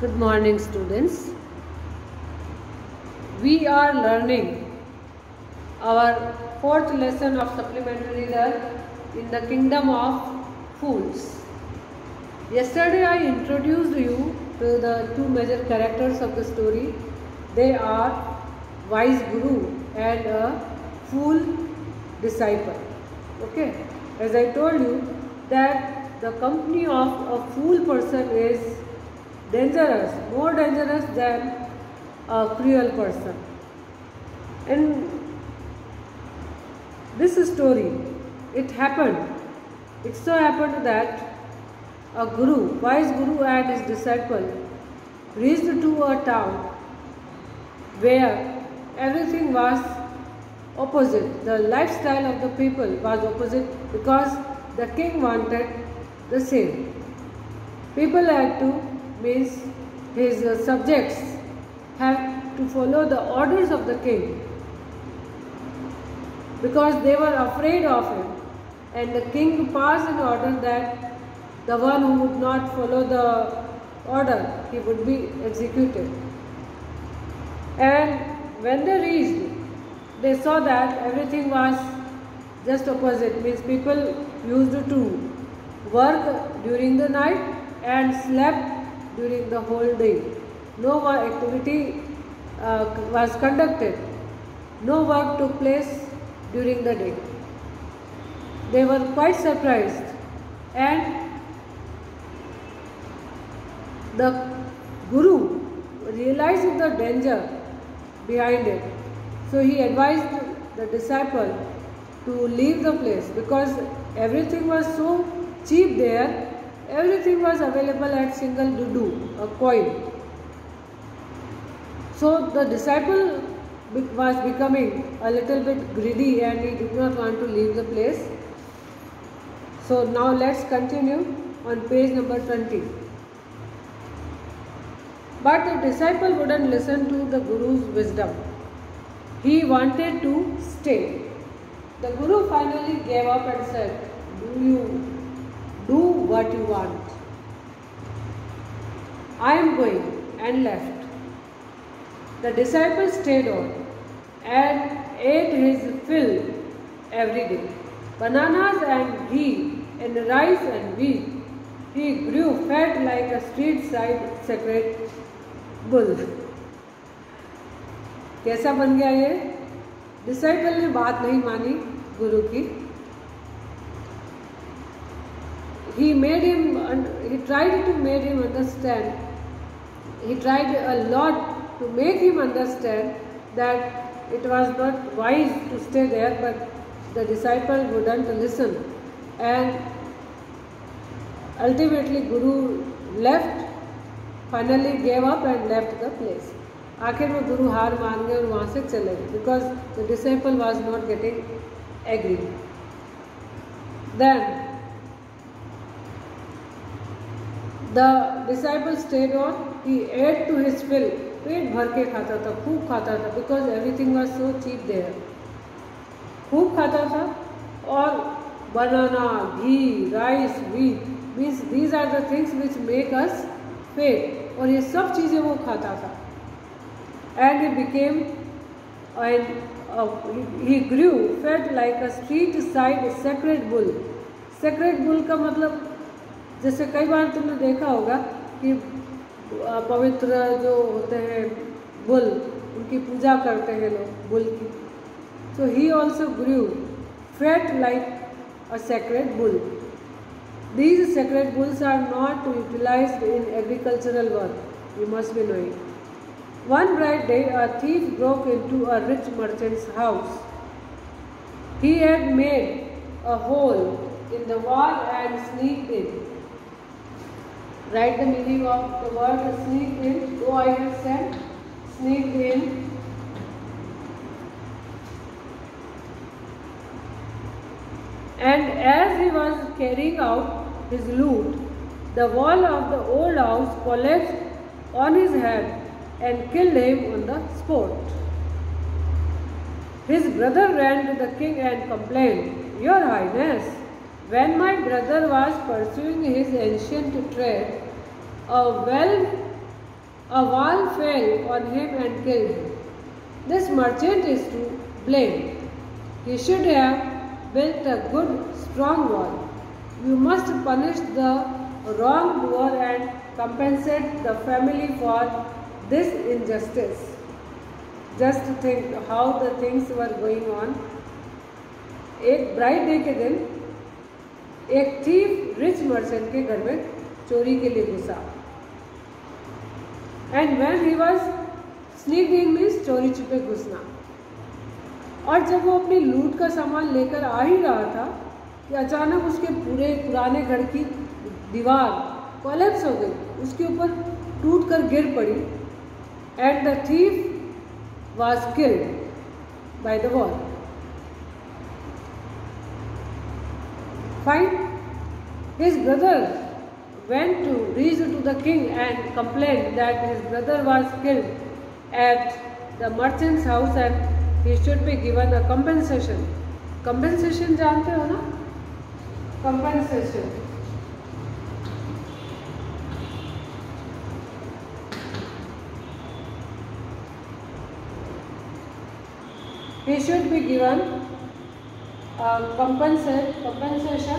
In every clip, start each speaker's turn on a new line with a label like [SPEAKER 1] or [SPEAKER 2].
[SPEAKER 1] Good morning, students. We are learning our fourth lesson of supplementary learn in the kingdom of fools. Yesterday I introduced you to the two major characters of the story. They are wise guru and a fool disciple. Okay, as I told you that the company of a fool person is dangerous, more dangerous than a cruel person. And this story, it so happened that a guru, wise guru and his disciple reached to a town where everything was opposite. The lifestyle of the people was opposite because the king wanted the same. People had to, means his subjects have to follow the orders of the king because they were afraid of him, and the king passed an order that the one who would not follow the order, he would be executed. And when they reached, they saw that everything was just opposite, means people used to work during the night and slept during the whole day. No activity was conducted. No work took place during the day. They were quite surprised, and the guru realized the danger behind it. So he advised the disciple to leave the place because everything was so cheap there. Everything was available at single dudu, a coin. So the disciple was becoming a little bit greedy and he did not want to leave the place. So now let's continue on page number 20. But the disciple wouldn't listen to the guru's wisdom. He wanted to stay. The guru finally gave up and said, do what you want. I am going, and left. The disciple stayed on and ate his fill every day. Bananas and ghee and rice and wheat. He grew fat like a street side sacred bull. कैसा बन गया ये? Disciple ने बात नहीं मानी गुरु की. He tried to make him understand. He tried a lot to make him understand that it was not wise to stay there, but the disciple wouldn't listen. And ultimately Guru left, finally gave up and left the place. आखिर में गुरु हार मान गए और वहाँ से चले गए because the disciple was not getting angry. Then the disciple stayed on. He ate to his fill. पेट भर के खाता था, खूब खाता था because everything was so cheap there. खूब खाता था और banana, ghee, rice, wheat, means these are the things which make us fat. और ये सब चीज़ें वो खाता था. And he became, he grew fat like a street side sacred bull. Sacred bull का मतलब जैसे कई बार तुमने देखा होगा कि पवित्र जो होते हैं बुल, उनकी पूजा करते हैं लोग बुल की. So he also grew fat like a sacred bull. These sacred bulls are not utilized in agricultural work. You must be knowing. One bright day, a thief broke into a rich merchant's house. He had made a hole in the wall and sneaked in. Write the meaning of the word sneak in. Though I have said sneaked in. And as he was carrying out his loot, the wall of the old house collapsed on his head and killed him on the spot. His brother ran to the king and complained, "Your Highness, when my brother was pursuing his ancient trade, a well a wall fell on him and killed him. This merchant is to blame. He should have built a good, strong wall. You must punish the wrongdoer and compensate the family for this injustice. Just think how the things were going on. एक bride day के दिन एक thief rich merchant के घर में चोरी के लिए घुसा. And when he was sneaking means चोरी छुपे घुसना. और जब वो अपनी लूट का सामान लेकर आ ही रहा था कि अचानक उसके पूरे पुराने घर की दीवार कोलैप्स हो गई, उसके ऊपर टूट कर गिर पड़ी. And the thief was killed by the wall. Fine. His brother went to reach to the king and complained that his brother was killed at the merchant's house and he should be given a compensation. Compensation जानते हो ना? Compensation. He should be given compensation.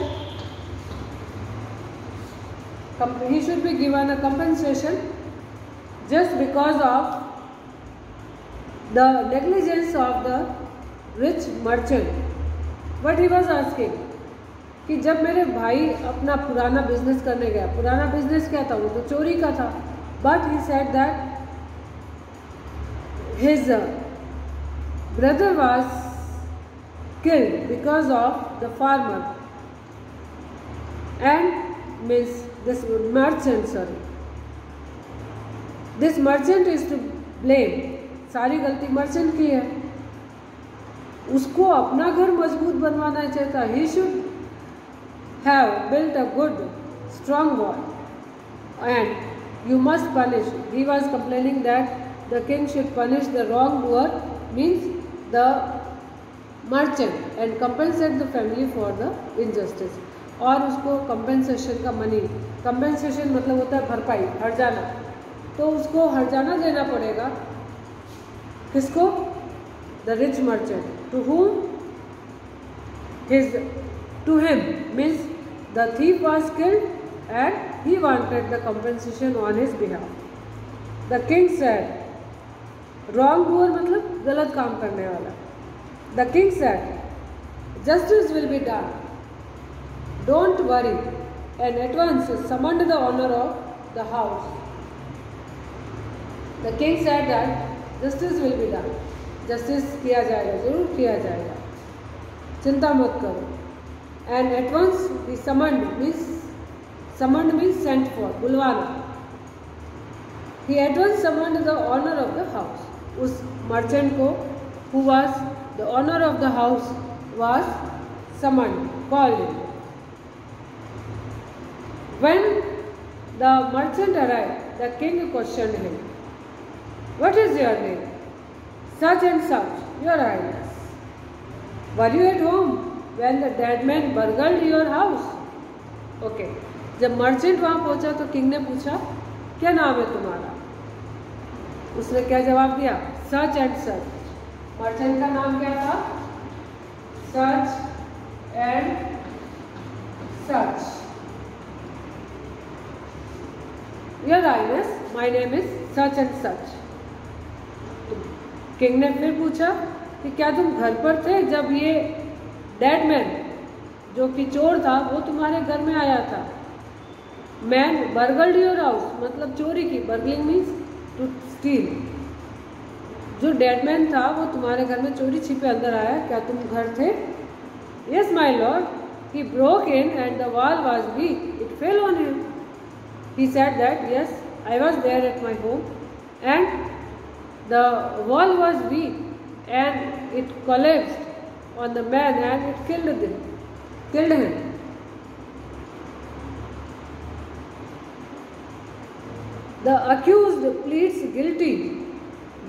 [SPEAKER 1] He should be given a compensation just because of the negligence of the rich merchant. What he was asking कि जब मेरे भाई अपना पुराना business करने गया, पुराना बिजनेस क्या था? वो तो चोरी का था. But he said that his brother was killed because of the farmer and means this merchant, sorry, this merchant is to blame. सारी गलती मर्चेंट की है. उसको अपना घर मजबूत बनवाना चाहिए था. He should have built a good strong wall and you must punish. He was complaining that the king should punish the wrongdoer means the merchant and compensate the family for the injustice. और उसको compensation का money, compensation मतलब होता है भरपाई, हर्जाना. तो उसको हर्जाना देना पड़ेगा. किसको? The rich merchant. To whom? To him means the thief was killed and he wanted the compensation on his behalf. The king said, wrongdoer मतलब गलत काम करने वाला. The king said, justice will be done. Don't worry. And at once summoned the owner of the house. The king said that justice will be done. Justice किया जाएगा, जरूर किया जाएगा. चिंता मत करो. And at once he summoned means sent for, बुलवाना. He at once summoned the owner of the house. उस merchant को who was the owner of the house was summoned, called. When the merchant arrived, the king questioned him. What is your name? Such and such, your highness. Were you at home when the dead man burgled your house? Okay. जब merchant वहाँ पहुँचा तो king ने पूछा क्या नाम है तुम्हारा? उसने क्या जवाब दिया? सच एंड सच. मर्चेंट का नाम क्या था? Such and such. Your highness, my name is such and such. King ने फिर पूछा कि क्या तुम घर पर थे जब ये डेड मैन जो कि चोर था वो तुम्हारे घर में आया था? मैन बर्गल्ड योर हाउस मतलब चोरी की. बर्गलिंग मीन्स टू स्टील. जो डेड मैन था वो तुम्हारे घर में चोरी छिपे अंदर आया. क्या तुम घर थे? Yes my lord. He broke in and the wall was weak. It fell on him. He said that yes I was there at my home and the wall was weak and it collapsed on the man and it killed him. The accused pleads guilty.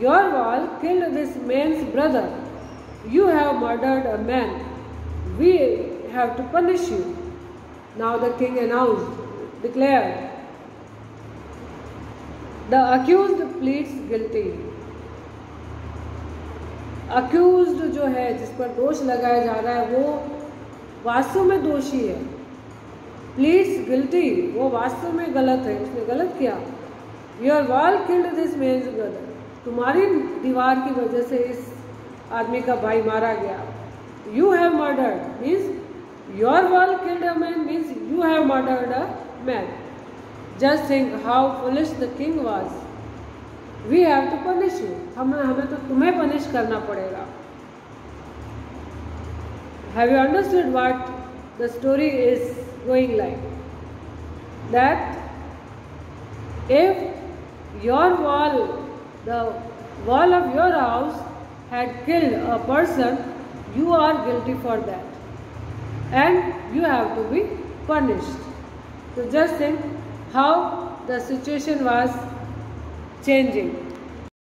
[SPEAKER 1] Your wall killed this man's brother. You have murdered a man. We have to punish you. Now the king announced, declared, The accused pleads guilty. Accused जो है, जिस पर दोष लगाया जा रहा है, वो वास्तव में दोषी है. Pleads guilty, वो वास्तव में गलत है, उसने गलत किया. Your wall killed this man's brother. तुम्हारी दीवार की वजह से इस आदमी का भाई मारा गया. You have murdered means your wall killed a man means you have murdered a man. Just think how foolish the king was. We have to punish you. हमें तो तुम्हें पनिश करना पड़ेगा. Have you understood what the story is going like? That if your wall, the wall of your house had killed a person, you are guilty for that, and you have to be punished. So just think how the situation was changing.